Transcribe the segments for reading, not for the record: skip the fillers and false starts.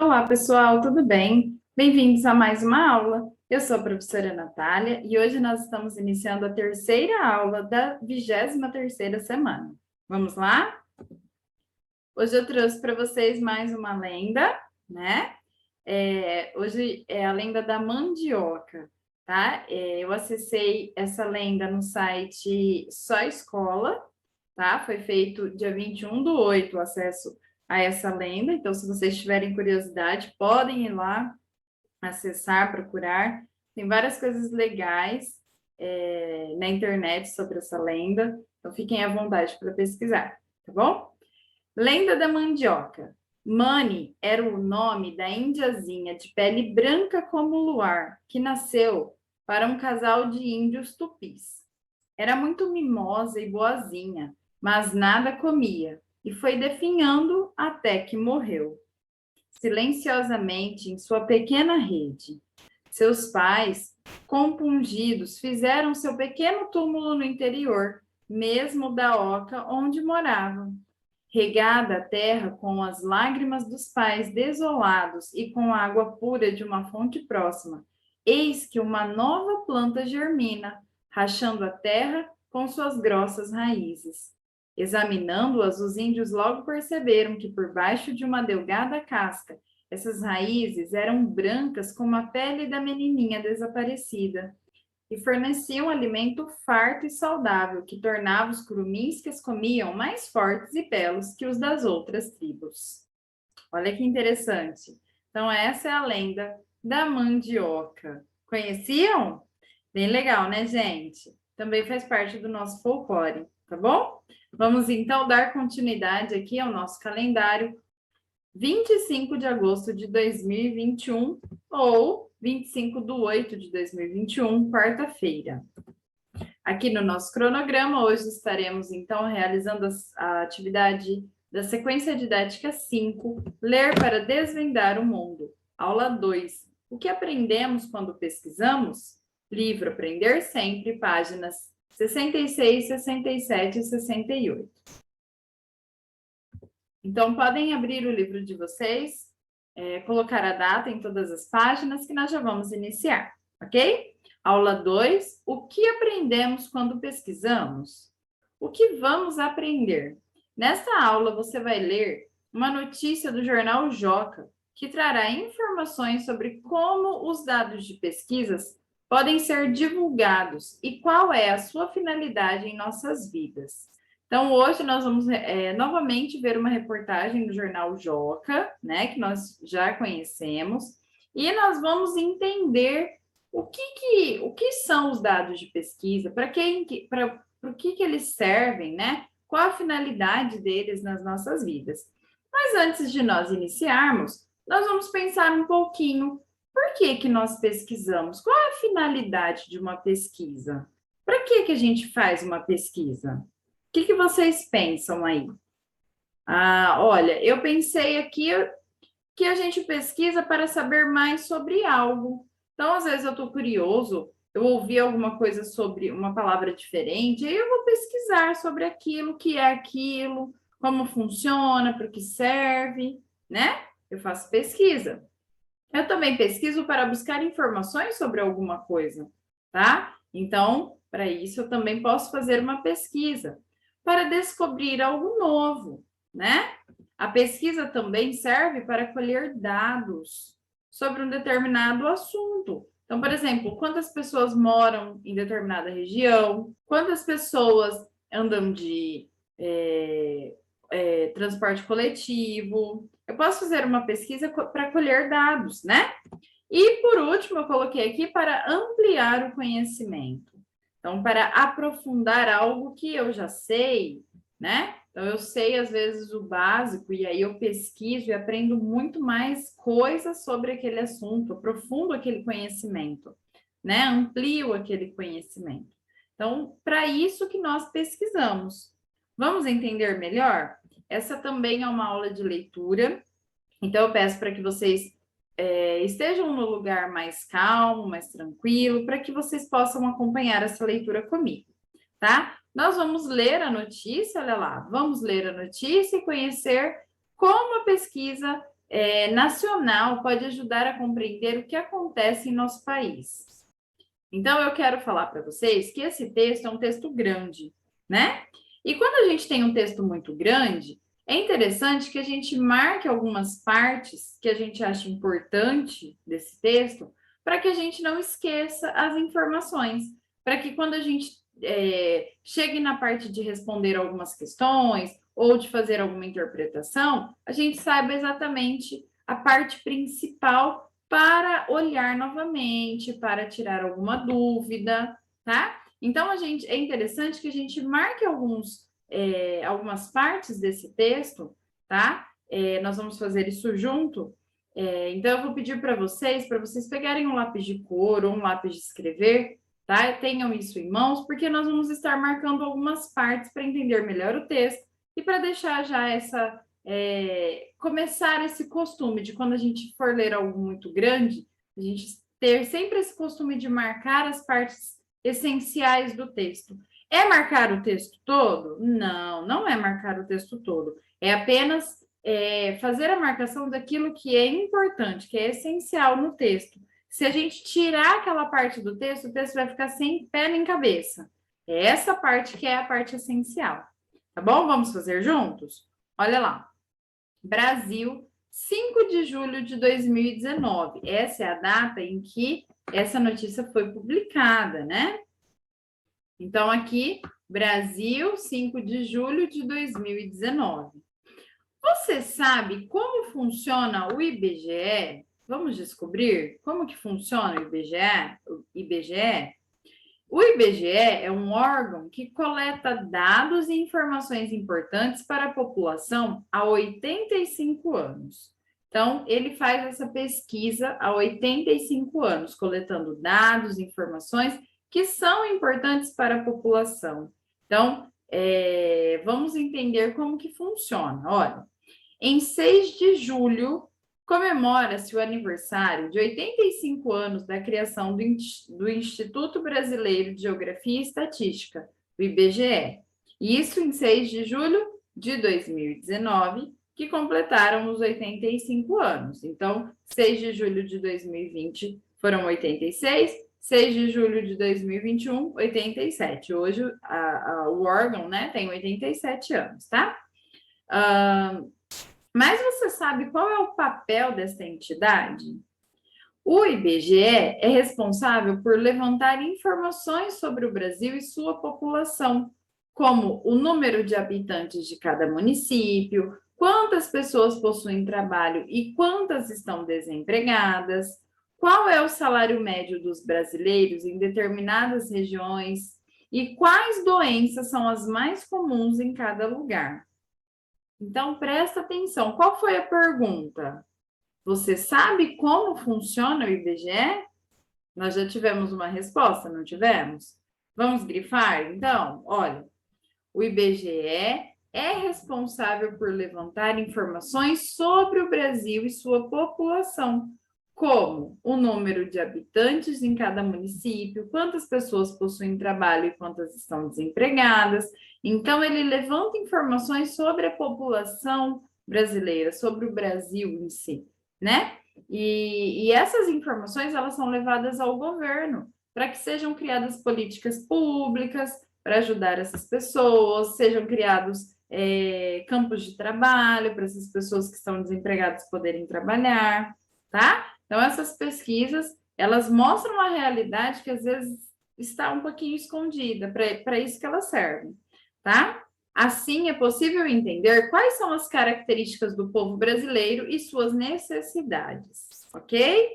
Olá, pessoal, tudo bem? Bem-vindos a mais uma aula. Eu sou a professora Natália e hoje nós estamos iniciando a terceira aula da 23ª semana. Vamos lá? Hoje eu trouxe para vocês mais uma lenda, né? Hoje é a lenda da mandioca, tá? Eu acessei essa lenda no site Só Escola, tá? Foi feito dia 21/8 o acesso a essa lenda. Então, se vocês tiverem curiosidade, podem ir lá acessar, procurar. Tem várias coisas legais na internet sobre essa lenda. Então, fiquem à vontade para pesquisar, tá bom? Lenda da mandioca. Mani era o nome da indiazinha de pele branca como o luar, que nasceu para um casal de índios tupis. Era muito mimosa e boazinha, mas nada comia, e foi definhando até que morreu, silenciosamente em sua pequena rede. Seus pais, compungidos, fizeram seu pequeno túmulo no interior, mesmo da oca onde moravam. Regada a terra com as lágrimas dos pais desolados e com a água pura de uma fonte próxima, eis que uma nova planta germina, rachando a terra com suas grossas raízes. Examinando-as, os índios logo perceberam que por baixo de uma delgada casca, essas raízes eram brancas como a pele da menininha desaparecida e forneciam um alimento farto e saudável, que tornava os curumins que as comiam mais fortes e belos que os das outras tribos. Olha que interessante. Então, essa é a lenda da mandioca. Conheciam? Bem legal, né, gente? Também faz parte do nosso folclore, tá bom? Vamos então dar continuidade aqui ao nosso calendário 25 de agosto de 2021 ou 25/8 de 2021, quarta-feira. Aqui no nosso cronograma, hoje estaremos então realizando a atividade da sequência didática 5, Ler para Desvendar o Mundo. Aula 2, o que aprendemos quando pesquisamos? Livro Aprender Sempre, páginas 66, 67 e 68. Então, podem abrir o livro de vocês, colocar a data em todas as páginas que nós já vamos iniciar, ok? Aula 2, o que aprendemos quando pesquisamos? O que vamos aprender? Nesta aula, você vai ler uma notícia do jornal Joca, que trará informações sobre como os dados de pesquisas podem ser divulgados e qual é a sua finalidade em nossas vidas. Então, hoje nós vamos novamente ver uma reportagem do jornal Joca, né, que nós já conhecemos, e nós vamos entender o que são os dados de pesquisa, para o que eles servem, né? Qual a finalidade deles nas nossas vidas. Mas antes de nós iniciarmos, nós vamos pensar um pouquinho, por que nós pesquisamos? Qual é a finalidade de uma pesquisa? Para que a gente faz uma pesquisa? O que vocês pensam aí? Olha, eu pensei aqui que a gente pesquisa para saber mais sobre algo. Então, às vezes eu estou curioso, eu ouvi alguma coisa sobre uma palavra diferente, aí eu vou pesquisar sobre aquilo, o que é aquilo, como funciona, para o que serve, né? Eu faço pesquisa. Eu também pesquiso para buscar informações sobre alguma coisa, tá? Então, para isso, eu também posso fazer uma pesquisa para descobrir algo novo, né? A pesquisa também serve para colher dados sobre um determinado assunto. Então, por exemplo, quantas pessoas moram em determinada região, quantas pessoas andam de transporte coletivo. Eu posso fazer uma pesquisa para colher dados, né? E, por último, eu coloquei aqui para ampliar o conhecimento. Então, para aprofundar algo que eu já sei, né? Então, eu sei, às vezes, o básico, e aí eu pesquiso e aprendo muito mais coisas sobre aquele assunto, aprofundo aquele conhecimento, né? Amplio aquele conhecimento. Então, para isso que nós pesquisamos. Vamos entender melhor? Essa também é uma aula de leitura, então eu peço para que vocês estejam no lugar mais calmo, mais tranquilo, para que vocês possam acompanhar essa leitura comigo, tá? Nós vamos ler a notícia, olha lá, vamos ler a notícia e conhecer como a pesquisa nacional pode ajudar a compreender o que acontece em nosso país. Então, eu quero falar para vocês que esse texto é um texto grande, né? E quando a gente tem um texto muito grande, é interessante que a gente marque algumas partes que a gente acha importante desse texto, para que a gente não esqueça as informações, para que quando a gente chegue na parte de responder algumas questões ou de fazer alguma interpretação, a gente saiba exatamente a parte principal para olhar novamente, para tirar alguma dúvida, tá? Então, é interessante que a gente marque algumas partes desse texto, tá? Nós vamos fazer isso junto. Então, eu vou pedir para vocês pegarem um lápis de cor ou um lápis de escrever, tá? Tenham isso em mãos, porque nós vamos estar marcando algumas partes para entender melhor o texto e para deixar já começar esse costume de quando a gente for ler algo muito grande, a gente ter sempre esse costume de marcar as partes essenciais do texto. É marcar o texto todo? Não, não é marcar o texto todo. É apenas fazer a marcação daquilo que é importante, que é essencial no texto. Se a gente tirar aquela parte do texto, o texto vai ficar sem pé nem cabeça. É essa parte que é a parte essencial. Tá bom? Vamos fazer juntos? Olha lá. Brasil, 5 de julho de 2019. Essa é a data em que essa notícia foi publicada, né? Então, aqui, Brasil, 5 de julho de 2019. Você sabe como funciona o IBGE? Vamos descobrir como que funciona o IBGE? O IBGE é um órgão que coleta dados e informações importantes para a população há 85 anos. Então, ele faz essa pesquisa há 85 anos, coletando dados e informações que são importantes para a população. Então, vamos entender como que funciona. Olha, em 6 de julho, comemora-se o aniversário de 85 anos da criação do Instituto Brasileiro de Geografia e Estatística, o IBGE. Isso em 6 de julho de 2019, que completaram os 85 anos. Então, 6 de julho de 2020 foram 86, 6 de julho de 2021, 87. Hoje, o órgão, né, tem 87 anos, tá? Mas você sabe qual é o papel dessa entidade? O IBGE é responsável por levantar informações sobre o Brasil e sua população, como o número de habitantes de cada município, quantas pessoas possuem trabalho e quantas estão desempregadas, qual é o salário médio dos brasileiros em determinadas regiões e quais doenças são as mais comuns em cada lugar. Então, presta atenção. Qual foi a pergunta? Você sabe como funciona o IBGE? Nós já tivemos uma resposta, não tivemos? Vamos grifar? Então, olha, o IBGE é responsável por levantar informações sobre o Brasil e sua população, como o número de habitantes em cada município, quantas pessoas possuem trabalho e quantas estão desempregadas. Então, ele levanta informações sobre a população brasileira, sobre o Brasil em si, né? E essas informações, elas são levadas ao governo, para que sejam criadas políticas públicas para ajudar essas pessoas, sejam criados campos de trabalho para essas pessoas que estão desempregadas poderem trabalhar, tá? Então, essas pesquisas, elas mostram uma realidade que às vezes está um pouquinho escondida, para isso que elas servem, tá? Assim, é possível entender quais são as características do povo brasileiro e suas necessidades, ok?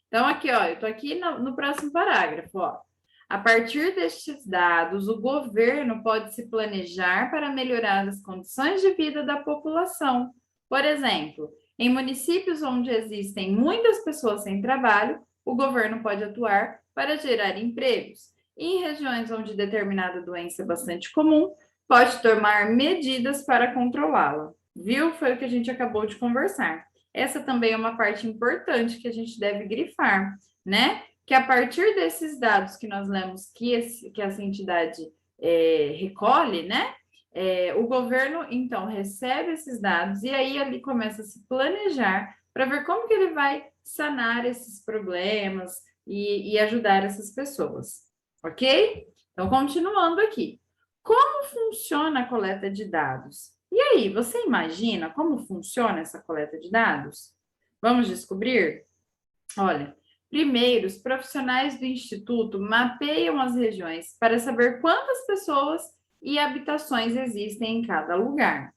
Então, aqui, ó, eu estou aqui no próximo parágrafo, ó. A partir destes dados, o governo pode se planejar para melhorar as condições de vida da população. Por exemplo, em municípios onde existem muitas pessoas sem trabalho, o governo pode atuar para gerar empregos. E em regiões onde determinada doença é bastante comum, pode tomar medidas para controlá-la. Viu? Foi o que a gente acabou de conversar. Essa também é uma parte importante que a gente deve grifar, né? Que a partir desses dados que nós lemos que essa entidade recolhe, né? O governo, então, recebe esses dados e aí ali começa a se planejar para ver como que ele vai sanar esses problemas e ajudar essas pessoas, ok? Então, continuando aqui. Como funciona a coleta de dados? E aí, você imagina como funciona essa coleta de dados? Vamos descobrir? Olha, primeiro, os profissionais do Instituto mapeiam as regiões para saber quantas pessoas e habitações existem em cada lugar.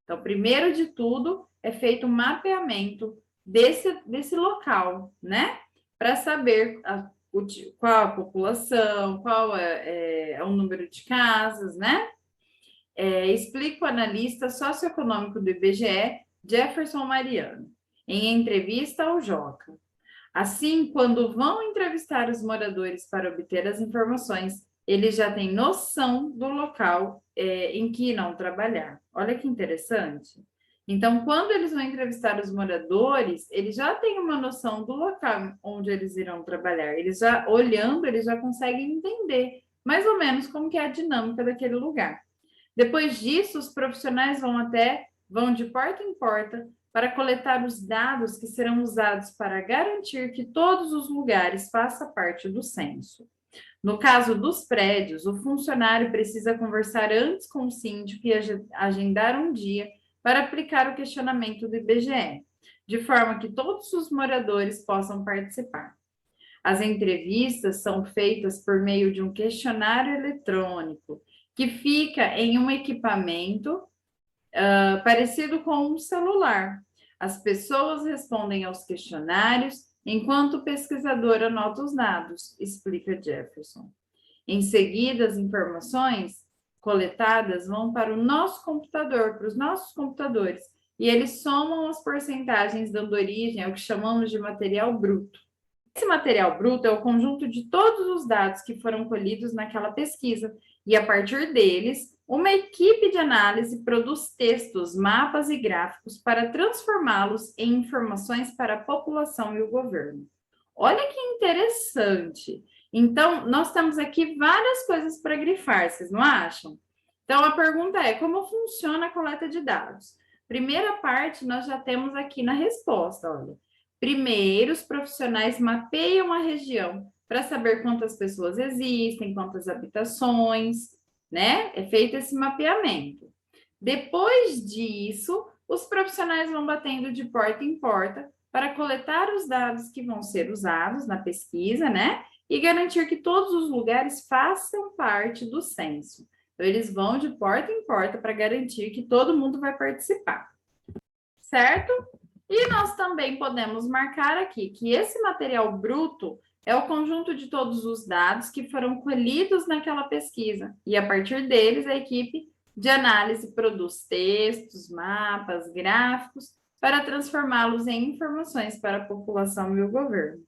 Então, primeiro de tudo, é feito um mapeamento desse local, né? Para saber qual a população, qual é o número de casas, né? Explica o analista socioeconômico do IBGE, Jefferson Mariano, em entrevista ao Joca. Assim, quando vão entrevistar os moradores para obter as informações, eles já têm noção do local em que irão trabalhar. Olha que interessante. Então, quando eles vão entrevistar os moradores, eles já têm uma noção do local onde eles irão trabalhar. Eles já olhando, eles já conseguem entender mais ou menos como que é a dinâmica daquele lugar. Depois disso, os profissionais vão de porta em porta para coletar os dados que serão usados para garantir que todos os lugares façam parte do censo. No caso dos prédios, o funcionário precisa conversar antes com o síndico e agendar um dia para aplicar o questionamento do IBGE, de forma que todos os moradores possam participar. As entrevistas são feitas por meio de um questionário eletrônico, que fica em um equipamento parecido com um celular. As pessoas respondem aos questionários enquanto o pesquisador anota os dados, explica Jefferson. Em seguida, as informações coletadas vão para o nosso computador, para os nossos computadores, e eles somam as porcentagens, dando origem ao que chamamos de material bruto. Esse material bruto é o conjunto de todos os dados que foram colhidos naquela pesquisa, e a partir deles, uma equipe de análise produz textos, mapas e gráficos para transformá-los em informações para a população e o governo. Olha que interessante! Então, nós temos aqui várias coisas para grifar, vocês não acham? Então, a pergunta é, como funciona a coleta de dados? Primeira parte, nós já temos aqui na resposta, olha. Primeiro, os profissionais mapeiam a região para saber quantas pessoas existem, quantas habitações, né? É feito esse mapeamento. Depois disso, os profissionais vão batendo de porta em porta para coletar os dados que vão ser usados na pesquisa, né? E garantir que todos os lugares façam parte do censo. Então, eles vão de porta em porta para garantir que todo mundo vai participar. Certo? E nós também podemos marcar aqui que esse material bruto é o conjunto de todos os dados que foram colhidos naquela pesquisa. E a partir deles, a equipe de análise produz textos, mapas, gráficos, para transformá-los em informações para a população e o governo.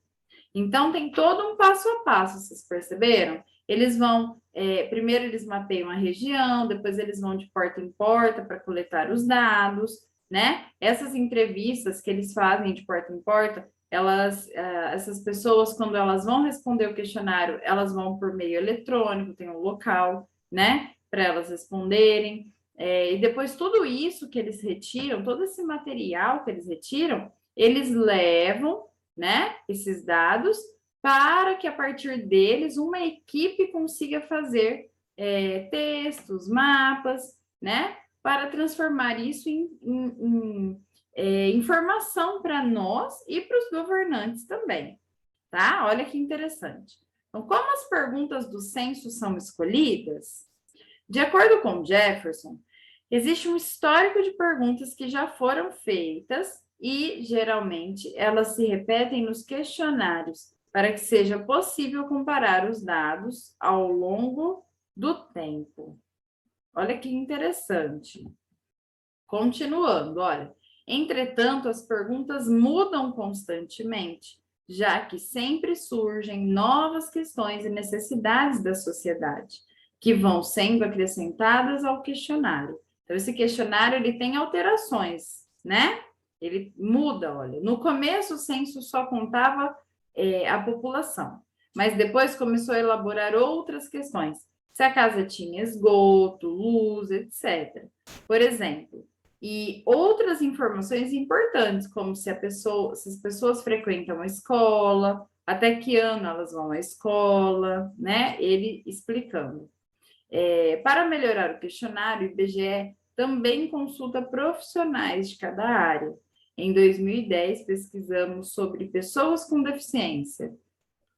Então, tem todo um passo a passo, vocês perceberam? Eles vão, primeiro eles mapeiam a região, depois eles vão de porta em porta para coletar os dados, né? Essas entrevistas que eles fazem de porta em porta, essas pessoas, quando elas vão responder o questionário, elas vão por meio eletrônico, tem um local, né? Para elas responderem. E depois tudo isso que eles retiram, todo esse material que eles retiram, eles levam, né, esses dados para que a partir deles uma equipe consiga fazer textos, mapas, né, para transformar isso em informação para nós e para os governantes também, tá? Olha que interessante. Então, como as perguntas do censo são escolhidas? De acordo com Jefferson, existe um histórico de perguntas que já foram feitas e, geralmente, elas se repetem nos questionários para que seja possível comparar os dados ao longo do tempo. Olha que interessante. Continuando, olha. Entretanto, as perguntas mudam constantemente, já que sempre surgem novas questões e necessidades da sociedade, que vão sendo acrescentadas ao questionário. Então, esse questionário ele tem alterações, né? Ele muda, olha. No começo, o censo só contava a população, mas depois começou a elaborar outras questões. se a casa tinha esgoto, luz, etc. Por exemplo, e outras informações importantes, como se as pessoas frequentam a escola, até que ano elas vão à escola, né? Ele explicando. Para melhorar o questionário, o IBGE também consulta profissionais de cada área. Em 2010, pesquisamos sobre pessoas com deficiência.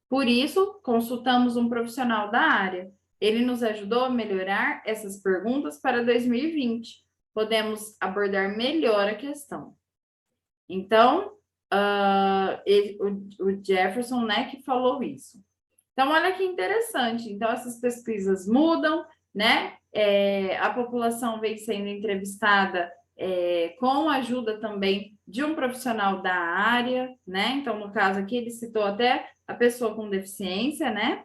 Por isso, consultamos um profissional da área. Ele nos ajudou a melhorar essas perguntas para 2020. Podemos abordar melhor a questão. Então, o Jefferson, né, que falou isso. Então, olha que interessante. Então, essas pesquisas mudam, né? A população vem sendo entrevistada com a ajuda também de um profissional da área, né? Então, no caso aqui, ele citou até a pessoa com deficiência, né?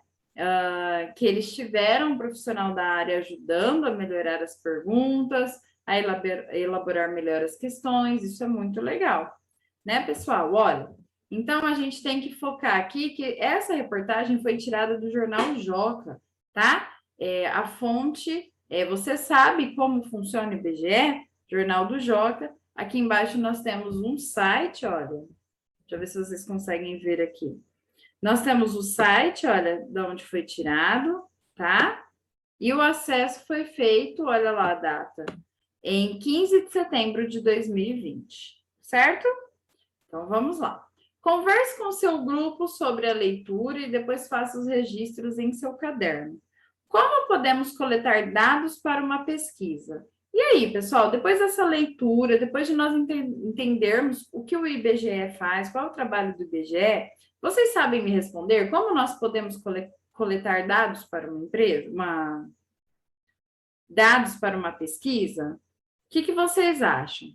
Que eles tiveram um profissional da área ajudando a melhorar as perguntas, a elaborar melhor as questões. Isso é muito legal, né, pessoal? Olha. Então, a gente tem que focar aqui que essa reportagem foi tirada do jornal Joca, tá? A fonte, você sabe como funciona o IBGE? Jornal do Joca. Aqui embaixo nós temos um site, olha. Deixa eu ver se vocês conseguem ver aqui. Nós temos o site, olha, de onde foi tirado, tá? E o acesso foi feito, olha lá a data, em 15 de setembro de 2020, certo? Então, vamos lá. Converse com seu grupo sobre a leitura e depois faça os registros em seu caderno. Como podemos coletar dados para uma pesquisa? E aí, pessoal, depois dessa leitura, depois de nós entendermos o que o IBGE faz, qual é o trabalho do IBGE, vocês sabem me responder como nós podemos coletar dados para uma empresa, dados para uma pesquisa? O que vocês acham?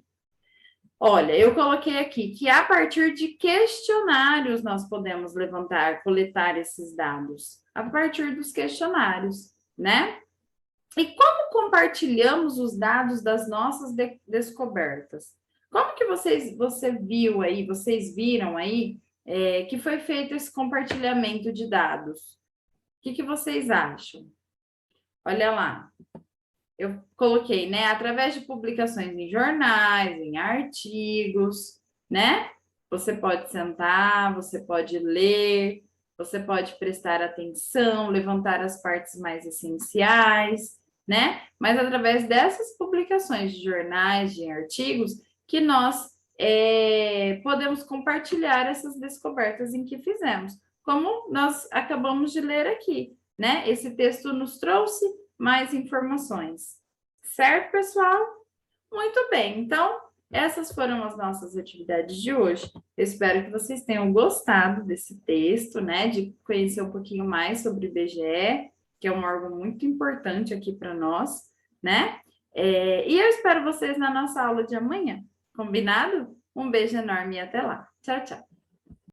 Olha, eu coloquei aqui que a partir de questionários nós podemos coletar esses dados. A partir dos questionários, né? E como compartilhamos os dados das nossas descobertas? Como que vocês viram aí que foi feito esse compartilhamento de dados? O que vocês acham? Olha lá. Eu coloquei, né, através de publicações em jornais, em artigos, né? Você pode sentar, você pode ler, você pode prestar atenção, levantar as partes mais essenciais, né? Mas através dessas publicações de jornais, de artigos, que nós podemos compartilhar essas descobertas em que fizemos, como nós acabamos de ler aqui, né? Esse texto nos trouxe mais informações. Certo, pessoal? Muito bem. Então, essas foram as nossas atividades de hoje. Eu espero que vocês tenham gostado desse texto, né? De conhecer um pouquinho mais sobre o IBGE, que é um órgão muito importante aqui para nós, né? E eu espero vocês na nossa aula de amanhã. Combinado? Um beijo enorme e até lá. Tchau, tchau.